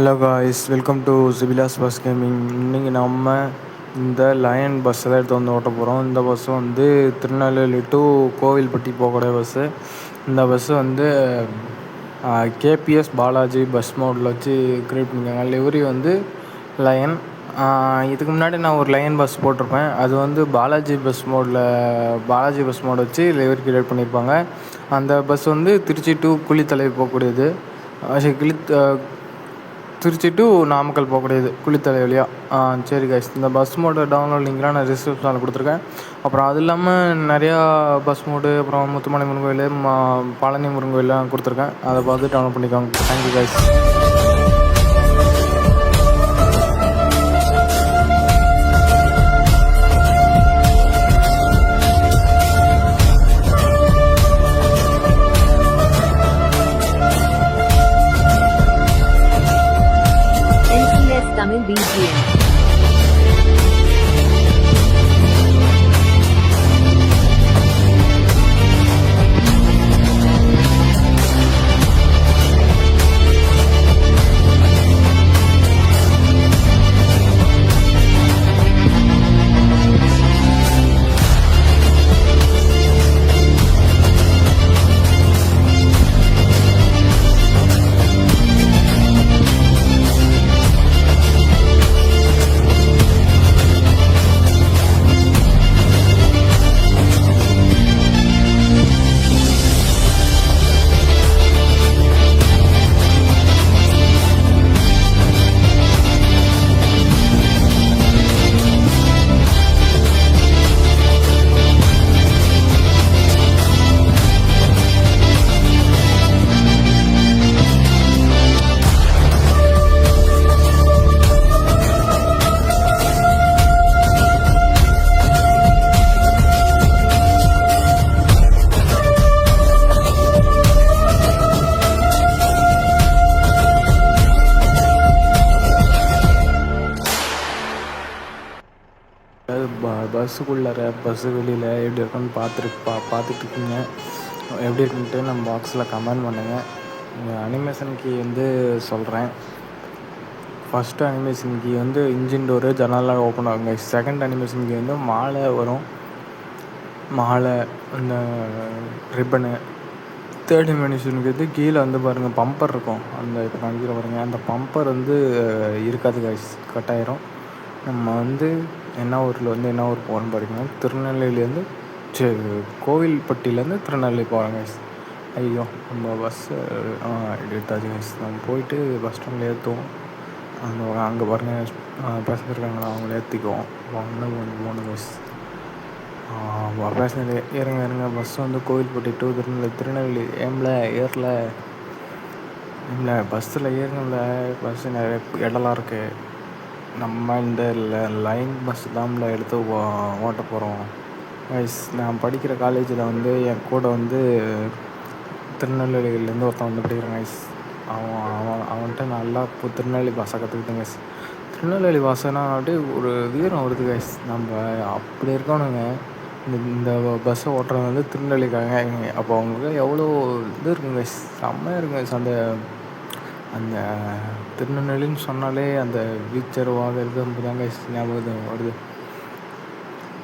Hello guys, welcome to சிபிலாஸ் bus gaming. இன்றைக்கி நம்ம இந்த லயன் பஸ்ஸை தான் எடுத்து வந்து ஓட்ட போகிறோம். இந்த பஸ்ஸு வந்து திருநெல்வேலி டு கோவில்பட்டி போகக்கூடிய பஸ்ஸு. இந்த பஸ்ஸு வந்து கேபிஎஸ் பாலாஜி பஸ் மோடில் வச்சு க்ரியேட் பண்ணியிருக்காங்க. லிவரி வந்து லயன். இதுக்கு முன்னாடி நான் ஒரு லயன் பஸ் போட்டிருப்பேன். அது வந்து பாலாஜி பஸ் மோட் வச்சு லிவரி க்ரியேட் பண்ணியிருப்பாங்க. அந்த பஸ் வந்து திருச்சி டு குளித்தலை போகக்கூடியது. திருச்சி டு நாமக்கல் போகக்கூடியது குளித்தலை வழியாக. சரி கைஸ், இந்த பஸ் மோடு டவுன்லோட் லிங்க்லாம் நான் டிஸ்கிரிப்ஷனில் கொடுத்துருக்கேன். அப்புறம் அது இல்லாமல் நிறையா பஸ் மோடு, அப்புறம் முத்துமலை முருகன் கோயில், பழனி முருகன் கோயிலெலாம் கொடுத்துருக்கேன். அதை பார்த்து டவுன்லோட் பண்ணிக்கோங்க. Thank you guys. Tamil BGM. பஸ்ஸுக்குள்ளார பஸ்ஸு வெளியில் எப்படி இருக்குன்னு பார்த்துட்ருக்கீங்க. எப்படி இருக்குன்ட்டு நம்ம பாக்ஸில் கமெண்ட் பண்ணுங்கள். அனிமேஷன் கீ வந்து சொல்கிறேன். ஃபஸ்ட்டு அனிமேஷன் கீ வந்து இன்ஜின் டோரு, ஜன்னல்லாம் ஓப்பன் ஆகுங்க. செகண்ட் அனிமேஷன் கீ வந்து மாலை வரும், மாலை இந்த ரிப்பனு. தேர்ட் அனிமேஷனுக்கு வந்து கீழே வந்து பாருங்கள் பம்பர் இருக்கும். அந்த இப்போ காமிக்கிற பாருங்கள், அந்த பம்பர் வந்து இருக்காது கைஸ், கட் ஆயிரும். நம்ம வந்து என்ன ஊரில் வந்து என்ன ஊர் போகிறோன்னு பார்த்தீங்கன்னா, திருநெல்வேலியிலேருந்து கோவில்பட்டியிலேருந்து திருநெல்வேலி போகிறோம் கைஸ். ஐயோ, நம்ம பஸ்ஸு எடுத்தாச்சு கைஸ். நம்ம போயிட்டு பஸ் ஸ்டாண்டில் ஏற்றுவோம். அங்கே பாருங்கள் பேசஞ்சர் இருக்காங்களா, அவங்கள ஏற்றிக்குவோம். போகணும் கைஸ். பேசஞ்சர் இறங்க. பஸ் வந்து கோவில்பட்டி டு திருநெல்வேலி ஏறல பஸ்ஸில் ஏறுங்கல்ல. பஸ்ஸு நிறைய இடம்லாம் இருக்குது. நம்ம இந்த லைன் பஸ் தான்ல எடுத்து ஓட்ட போகிறோம் கைஸ். நான் படிக்கிற காலேஜில் வந்து என் கூட வந்து திருநெல்வேலியிலேருந்து ஒருத்தன் வந்து படிக்கிறான் கைஸ். அவன்கிட்ட நல்லா இப்போ திருநெல்வேலி பாஷை கற்றுக்கிட்டேன் கைஸ். திருநெல்வேலி பாஷைனா அப்படியே ஒரு வீரம் வருது கைஸ். நம்ம அப்படி இருக்கணுங்க. இந்த பஸ்ஸை ஓட்டுறது வந்து திருநெல்வேலிக்காங்க. அப்போ அவங்களுக்கு எவ்வளோ இது இருக்குங்க கைஸ், செம்மையாக இருக்குங்க கைஸ். அந்த திருநெல்வேலின்னு சொன்னாலே அந்த வீச்சருவாக இருக்கிறது தான் கைஸ் ஞாபகம் வருது.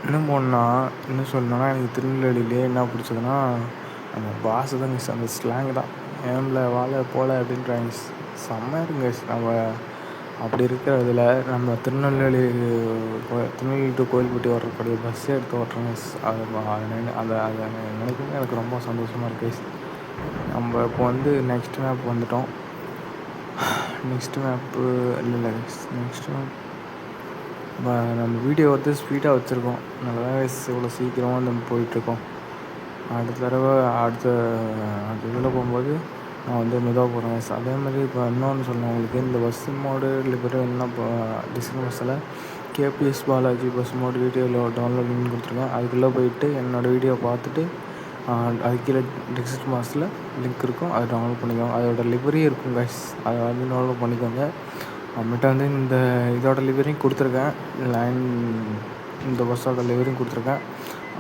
இன்னும் சொல்லணும்னா எனக்கு திருநெல்வேலியிலே என்ன பிடிச்சதுன்னா அந்த பாஷை தான் கைஸ், அந்த ஸ்லாங் தான். ஏம்ல வாழை போல அப்படின்றாங்க. செம்மையாக இருக்குங்க கைஸ். நம்ம அப்படி இருக்கிறதுல நம்ம திருநெல்வேலி டு கோவில்பட்டி ஓட்டுறக்கூடிய பஸ்ஸே எடுத்து ஓட்டுறோங்க கைஸ். அதை நினைக்கும் எனக்கு ரொம்ப சந்தோஷமாக இருக்குது கைஸ். நம்ம இப்போ வந்து நெக்ஸ்ட் மேப் வந்துட்டோம். நெக்ஸ்ட் மேப்பு நம்ம வீடியோ வந்து ஸ்பீடாக வச்சுருக்கோம். நல்லா இவ்வளோ சீக்கிரமாக நம்ம போயிட்டுருக்கோம். அடுத்த இதில் போகும்போது நான் வந்து மெதுவாக போகிறேன். அதே மாதிரி இப்போ இன்னொன்று சொன்னேன் உங்களுக்கு, இந்த பஸ் மோடு லிபரி என்ன டிஸ்கிரிப்ஷனில் கேபிஎஸ் பாலாஜி பஸ் மோடு வீடியோவில் டவுன்லோட் பண்ணி கொடுத்துருக்கேன். அதுக்குள்ளே போயிட்டு என்னோடய வீடியோ பார்த்துட்டு அது கீழே டிஸ்கிரிப்ஷன் பாக்ஸில் லிங்க் இருக்கும், அதை டவுன்லோட் பண்ணிக்கோங்க. அதோட லிவரி இருக்கும் கைஸ், அதை வந்து டவுன்லோட் பண்ணிக்கோங்க. நம்மகிட்ட வந்து இதோட லிவரியும் கொடுத்துருக்கேன். இந்த பஸ்ஸோட லிவரியும் கொடுத்துருக்கேன்.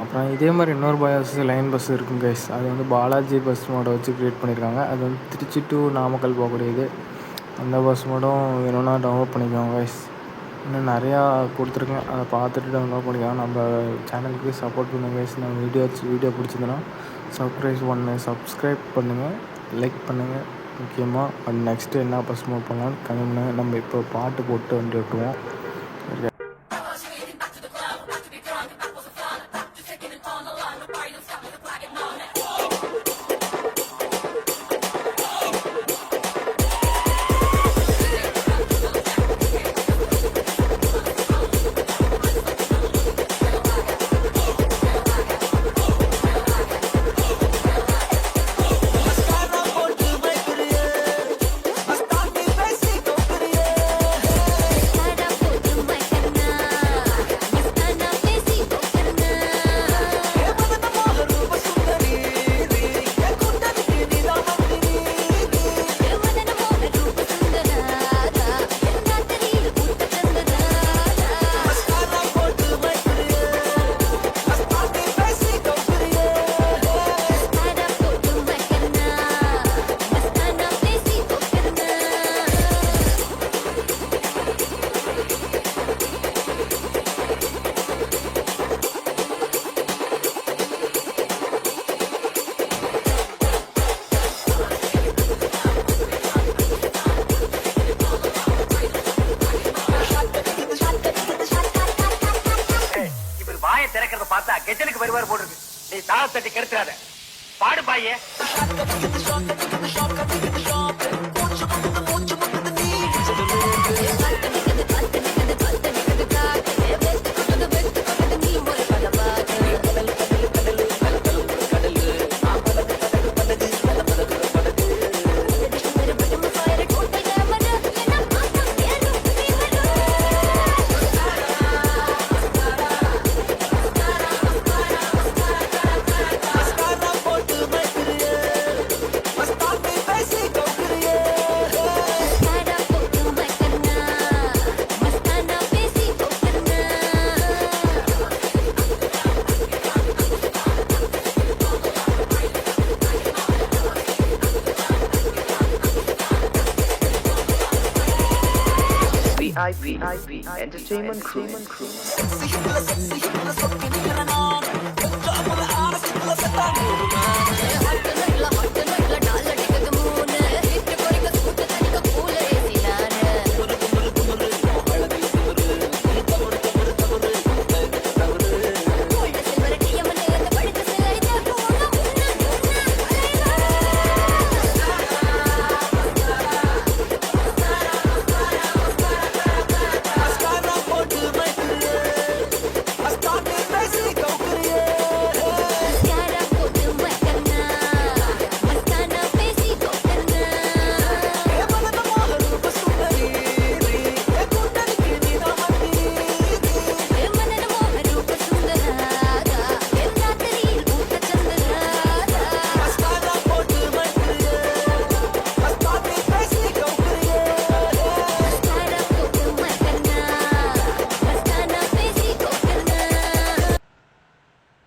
அப்புறம் இதே மாதிரி இன்னொரு லைன் பஸ் இருக்கும் கைஸ். அது வந்து பாலாஜி பஸ் மோடை வச்சு க்ரியேட் பண்ணியிருக்காங்க. அது வந்து திருச்சி டு நாமக்கல் போகக்கூடியது. அந்த பஸ் மட்டும் வேணும்னா டவுன்லோட் பண்ணிக்கோங்க கைஸ். இன்னும் நிறையா கொடுத்துருக்கேன், அதை பார்த்துட்டு டவுன்லோட் பண்ணிக்கோங்க. நம்ம சேனலுக்கு சப்போர்ட் பண்ணுங்கள் கைஸ். நம்ம வீடியோ பிடிச்சிருந்தனா சப்ஸ்கிரைப் பண்ணுங்கள், லைக் பண்ணுங்கள். முக்கியமாக நெக்ஸ்ட்டு என்ன பஸ் மூவ் பண்ணலான்னு கமெண்ட் பண்ணுங்கள். நம்ம இப்போ பாட்டு போட்டு வண்டி ஓட்டுவோம். திறக்கிறத பார்த்தா கெஜலுக்கு வருவார் போடுறது. நீ தாள தட்டி கெடுத்துறாத, பாடு பாயே. VIP Entertainment Crew.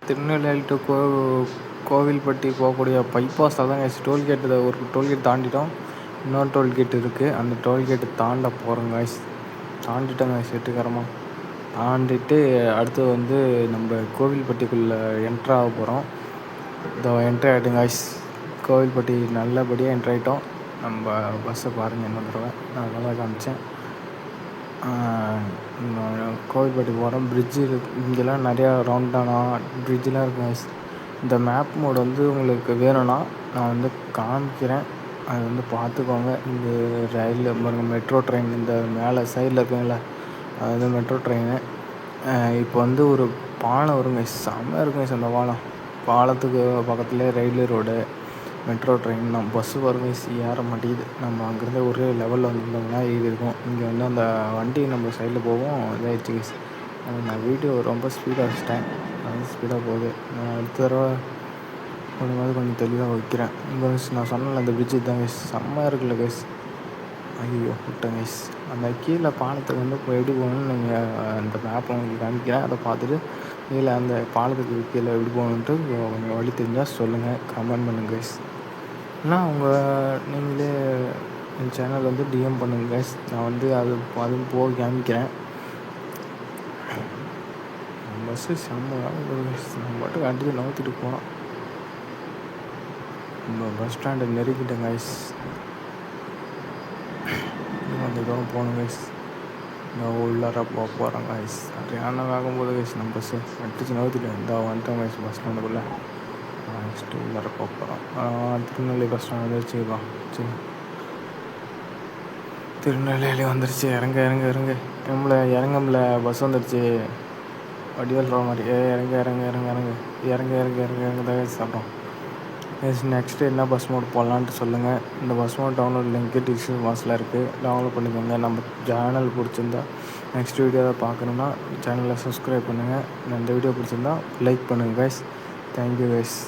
Tirunelveli to Kovilpatti போகக்கூடிய பைபாஸில் தான் கைஸ் டோல்கேட்டு. ஒரு டோல்கேட் தாண்டிட்டோம், இன்னொரு டோல்கேட் இருக்குது. அந்த டோல்கேட்டு தாண்ட போகிறோம் கைஸ். தாண்டிட்டோம் கைஸ், வெற்றிகரமாக தாண்டிட்டு அடுத்து வந்து நம்ம கோவில்பட்டிக்குள்ளே என்ட்ராக போகிறோம். இதோ என்ட்ரி ஆகிட்டோம் கைஸ். கோவில்பட்டி நல்லபடியாக என்ட்ரி ஆகிட்டோம். நம்ம பஸ்ஸை பாருங்கள், என்ன தடவை நான் நல்லா காமிச்சேன். கோவில்பட்டி போகிறோம். பிரிட்ஜு இங்கெல்லாம் நிறையா ரவுண்டானா பிரிட்ஜெலாம் இருக்குது. இந்த மேப் மோடு வந்து உங்களுக்கு வேணும்னா நான் வந்து காமிக்கிறேன், அது வந்து பார்த்துக்கோங்க. இந்த ரயில் மெட்ரோ ட்ரெயின் இந்த மேலே சைடில் இருக்குங்கள, அது வந்து மெட்ரோ ட்ரெயினு. இப்போ வந்து ஒரு பாலம் வருங்க, செம்மையாக இருக்குங்க அந்த பாலம். பாலத்துக்கு பக்கத்துலேயே ரயில்வே ரோடு, மெட்ரோ ட்ரெயின். நம்ம பஸ்ஸு வருங்க ஏற மாட்டேங்குது. நம்ம அங்கேருந்து ஒரே லெவலில் வந்துருந்தோம்னா இது இருக்கும். இங்கே வந்து அந்த வண்டி நம்ம சைடில் போவோம், இதாகிடுச்சு கைஸ். நான் வீடியோ ரொம்ப ஸ்பீடாக வச்சுட்டேன், அது ஸ்பீடாக போகுது. நான் அடுத்த தடவை கொஞ்சம் தெளிவாக வைக்கிறேன். நான் சொன்னல அந்த பிரிட்ஜு தான் கைஸ், செம்மையாக இருக்குல்ல கைஸ். ஐயோ விட்டேன் கைஸ். அந்த கீழே பாலத்துக்கு வந்து இப்போ எப்படி போகணுன்னு நீங்கள் அந்த மேப்பை உங்களுக்கு காமிக்கிறேன், அதை பார்த்துட்டு கீழே அந்த பாலத்துக்கு கீழே எப்படி போகணுன்ட்டு கொஞ்சம் வழி தெரிஞ்சால் சொல்லுங்கள், கமெண்ட் பண்ணுங்கள் கைஸ். இல்லைனா நீங்களே என் சேனல் வந்து டிஎம் பண்ணுங்க கைஸ். நான் வந்து அதுவும் போக காமிக்கிறேன். பஸ்ஸு செம்ம நம்ம பாட்டுக்கு அடித்து நவுத்திட்டு போனோம். நம்ம பஸ் ஸ்டாண்டை நெருக்கிட்டேன் கைஸ். கொஞ்சம் தூரம் போகணும் கைஸ். இந்த உள்ளார போகிறோம் கைஸ். சரியான ஆகும்போது கைஸ் நம்ம பஸ்ஸு அடித்து நவுத்திட்டேன். வந்துட்டோம் கைஸ் பஸ் ஸ்டாண்டுக்குள்ளே. நெக்ஸ்ட்டு உள்ளார போகிறோம். திருநெல்வேலி பஸ் ஸ்டாண்ட் வந்துருச்சுப்பா. சரி, திருநெல்வேலி வந்துருச்சு. இறங்க இறங்கம்ல பஸ் வந்துடுச்சு. வடிவேல் மாதிரி இறங்க தான் சாப்பிட்டோம். நெக்ஸ்ட்டு என்ன பஸ் மோட் போடலான்ட்டு சொல்லுங்கள். இந்த bus mode download link description பாக்ஸில் இருக்குது. டவுன்லோட் பண்ணிக்கோங்க. நம்ம சேனல் பிடிச்சிருந்தா நெக்ஸ்ட் வீடியோவை பார்க்கணுன்னா சேனலை சப்ஸ்கிரைப் பண்ணுங்கள். இந்த வீடியோ பிடிச்சிருந்தா லைக் பண்ணுங்கள் கைஸ். Thank you guys.